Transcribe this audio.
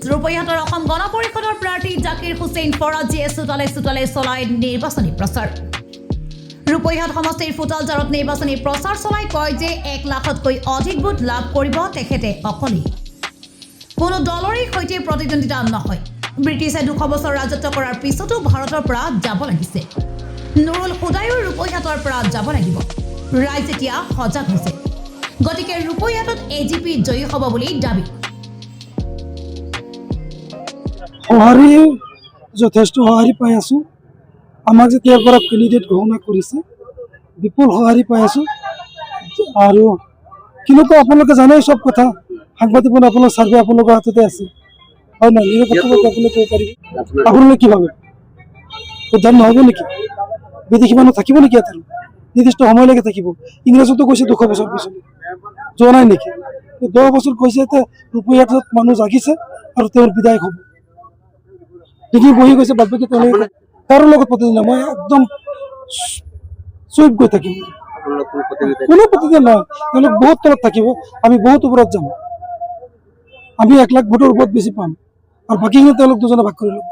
ৰূপৈহাটৰ অসম গণ পৰিষদৰ প্ৰাৰ্থী জাকিৰ হুছেইন ফৰাজীয়ে চোতালে চলাই নিৰ্বাচনী প্ৰচাৰ। ৰূপৈহাট সমষ্টিৰ ফুটালজাৰত নিৰ্বাচনী প্ৰচাৰ চলাই কয় যে 1 লাখতকৈ অধিক ভোট লাভ কৰিব তেখেতে অকলেই। কোনো দলৰে সৈতে প্ৰতিদ্বন্দ্বিতা নহয়। ব্ৰিটিছে 200 বছৰ ৰাজত্ব কৰাৰ পিছতো ভাৰতৰ পৰা যাব লাগিছে। নুৰুল হুদায়ো ৰূপৈহাটৰ পৰা যাব লাগিব। ৰাইজ এতিয়া সজাগ হৈছে, গতিকে ৰূপৈহাটত এজিপি জয়ী হ'ব বুলি দাবী। সঁহাৰি যথেষ্ট সঁহাৰি পাই আছোঁ। আমাক যেতিয়াৰ পৰা কেণ্ডিডেট ঘোষণা কৰিছে বিপুল সঁহাৰি পাই আছোঁ। আৰু কিন্তু আপোনালোকে জানেই চব কথা, সাংবাদিক আপোনালোকৰ চাৰ্ভে আপোনালোকৰ হাততে আছে, হয় নহয়? নিৰপেক্ষভাৱে আপোনালোকে ক'ব পাৰিব। আপোনালোকে কি ভাবে উদ্ধাৰ নহ'ব নেকি? বিদেশী মানুহ থাকিব নেকি ইয়াত? আৰু নিৰ্দিষ্ট সময়লৈকে থাকিব। ইংৰাজতো কৈছে 200 বছৰ পিছত, যোৱা নাই নেকি? 10 বছৰ কৈছে যে ৰূপৈহাটত মানুহ জাগিছে আৰু তেওঁৰ বিদায় হ'ব। ডিগ্ৰী বহি গৈছে, বাদ বাকী তেওঁলোকে কাৰো লগত প্ৰতিনিধি মই একদম চুইপ গৈ থাকিম। কোনো প্ৰতিনিধি নহয়, তেওঁলোক বহুত তলত থাকিব, আমি বহুত ওপৰত যাম। আমি 1 লাখ ভোটৰ ওপৰত বেছি পাম আৰু বাকীখিনি তেওঁলোক দুজনে ভাগ কৰি ল'ব।